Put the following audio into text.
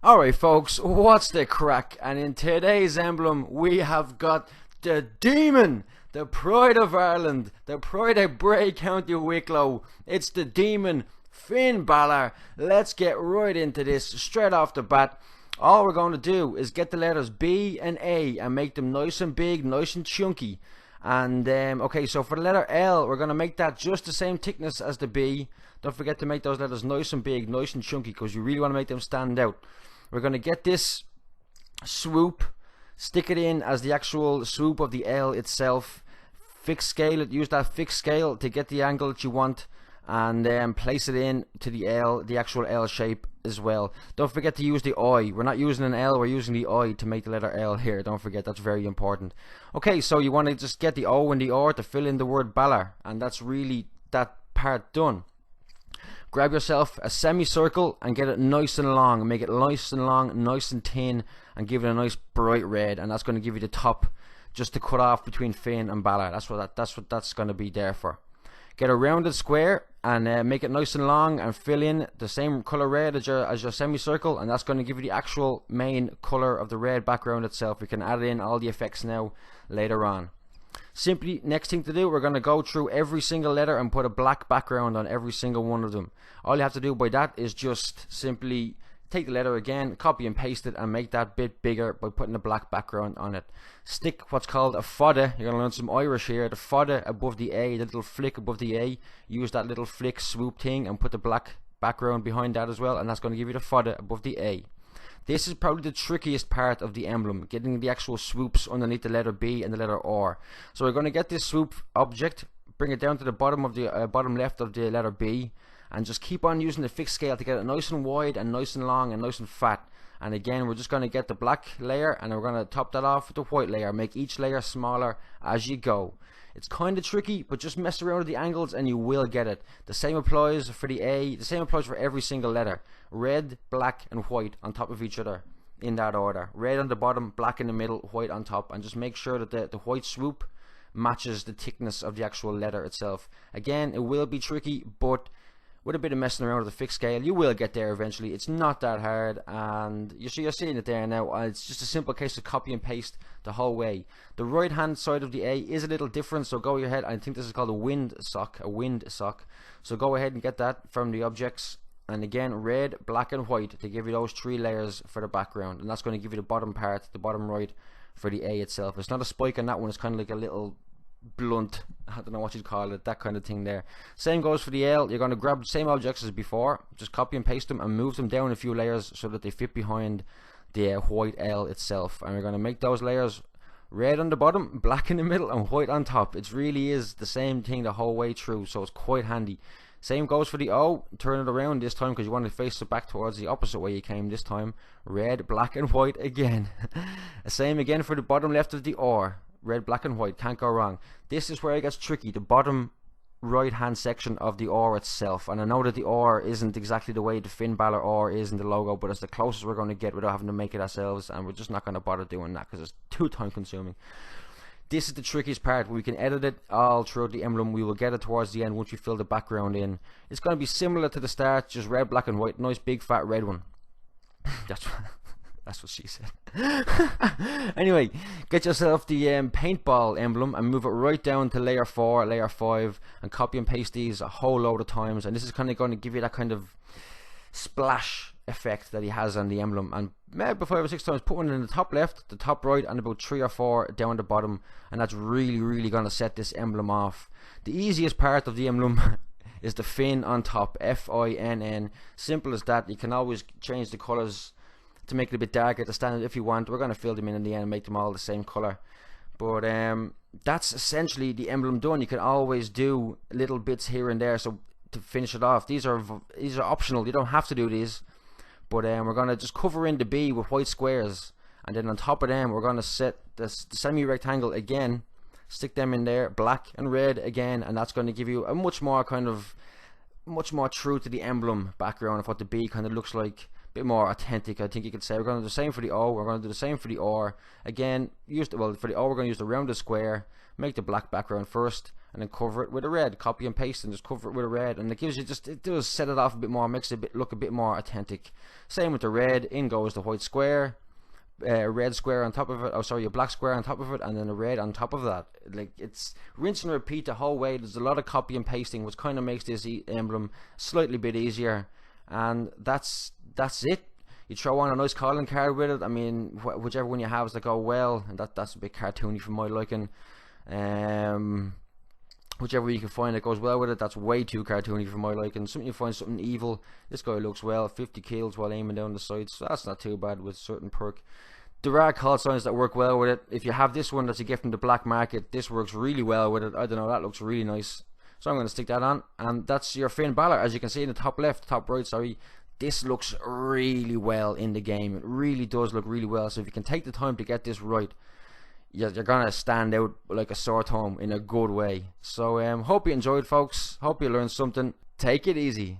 Alright folks, what's the crack? And in today's emblem we have got the Demon, the Pride of Ireland, the Pride of Bray, County Wicklow. It's the Demon, Finn Balor. Let's get right into this straight off the bat. All we're going to do is get the letters B and A and make them nice and big, nice and chunky. And okay, so for the letter L, we're going to make that just the same thickness as the B. Don't forget to make those letters nice and big, nice and chunky, because you really want to make them stand out. We're going to get this swoop, stick it in as the actual swoop of the L itself, fixed scale it, use that fixed scale to get the angle that you want, and then place it in to the L, the actual L shape as well. Don't forget to use the I. We're not using an L, we're using the I to make the letter L here. Don't forget, that's very important. Okay, so you want to just get the O and the R to fill in the word Balor, and that's really that part done. Grab yourself a semicircle and get it nice and long. Make it nice and long, nice and thin, and give it a nice bright red. And that's going to give you the top, just to cut off between Finn and Balor. That's what that's going to be there for. Get a rounded square and make it nice and long, and fill in the same color red as your semicircle, and that's going to give you the actual main color of the red background itself. We can add in all the effects now later on. Simply, next thing to do, we're going to go through every single letter and put a black background on every single one of them. All you have to do by that is just simply take the letter again, copy and paste it, and make that bit bigger by putting a black background on it. Stick what's called a FADA. You're going to learn some Irish here. The FADA above the A, the little flick above the A. Use that little flick swoop thing and put the black background behind that as well, and that's going to give you the FADA above the A. This is probably the trickiest part of the emblem, getting the actual swoops underneath the letter B and the letter R. So we're going to get this swoop object, bring it down to the bottom of the bottom left of the letter B, and just keep on using the fixed scale to get it nice and wide and nice and long and nice and fat. And again, we're just going to get the black layer and we're going to top that off with the white layer. Make each layer smaller as you go. It's kind of tricky, but just mess around with the angles and you will get it. The same applies for the A, the same applies for every single letter. Red, black and white on top of each other in that order. Red on the bottom, black in the middle, white on top, and just make sure that the white swoop matches the thickness of the actual letter itself. Again, it will be tricky, but with a bit of messing around with the fixed scale, you will get there eventually. It's not that hard, and you're seeing it there now. It's just a simple case of copy and paste the whole way. The right hand side of the A is a little different, so go ahead. I think this is called a wind sock. So go ahead and get that from the objects. And again, red, black and white to give you those three layers for the background, and that's going to give you the bottom part, the bottom right for the A itself. It's not a spike on that one, it's kind of like a little blunt, I don't know what you'd call it, that kind of thing there. Same goes for the L. You're going to grab the same objects as before, just copy and paste them and move them down a few layers so that they fit behind the white L itself. And we're going to make those layers red on the bottom, black in the middle and white on top. It really is the same thing the whole way through, so it's quite handy. Same goes for the O. Turn it around this time because you want to face it back towards the opposite way you came this time. Red, black and white again. Same again for the bottom left of the R. Red, black and white, can't go wrong. This is where it gets tricky, the bottom right hand section of the R itself. And I know that the R isn't exactly the way the Finn Balor R is in the logo, but it's the closest we're going to get without having to make it ourselves, and we're just not going to bother doing that because it's too time consuming. This is the trickiest part. We can edit it all throughout the emblem. We will get it towards the end once we fill the background in. It's going to be similar to the start, just red, black and white. Nice big fat red one. That's what she said. Anyway, get yourself the paintball emblem and move it right down to layer 4, layer 5, and copy and paste these a whole load of times. And this is kind of going to give you that kind of splash effect that he has on the emblem. And maybe 5 or 6 times, put one in the top left, the top right, and about 3 or 4 down the bottom. And that's really going to set this emblem off. The easiest part of the emblem is the Finn on top, F-I-N-N. Simple as that. You can always change the colors to make it a bit darker to stand if you want. We're going to fill them in the end and make them all the same color, but that's essentially the emblem done. You can always do little bits here and there so to finish it off. These are optional, you don't have to do these, but we're going to just cover in the B with white squares, and then on top of them we're going to set the semi-rectangle again, stick them in there, black and red again, and that's going to give you a much more true to the emblem background of what the B kind of looks like. bit more authentic, I think you could say. We're going to do the same for the O, we're going to do the same for the R. Again, for the O we're going to use the rounded square, make the black background first, and then cover it with a red. Copy and paste and just cover it with a red, and it gives you it does set it off a bit more, makes it look a bit more authentic. Same with the red. In goes the white square, red square on top of it, a black square on top of it, and then a red on top of that. Like, it's rinse and repeat the whole way. There's a lot of copy and pasting, which kind of makes this emblem slightly bit easier, and that's it. You throw on a nice calling card with it. I mean, whichever one you have is like, oh well, and that's a bit cartoony for my liking. Whichever you can find that goes well with it, that's way too cartoony for my liking. Something you find something evil. This guy looks well, 50 kills while aiming down the sides, so that's not too bad with certain perk. There are call signs that work well with it. If you have this one that's a gift from the black market, this works really well with it. I don't know, that looks really nice. So I'm going to stick that on, and that's your Finn Balor. As you can see in the top left, top right, sorry, this looks really well in the game. It really does look really well. So if you can take the time to get this right, you're gonna stand out like a sore thumb in a good way. So hope you enjoyed, folks. Hope you learned something. Take it easy.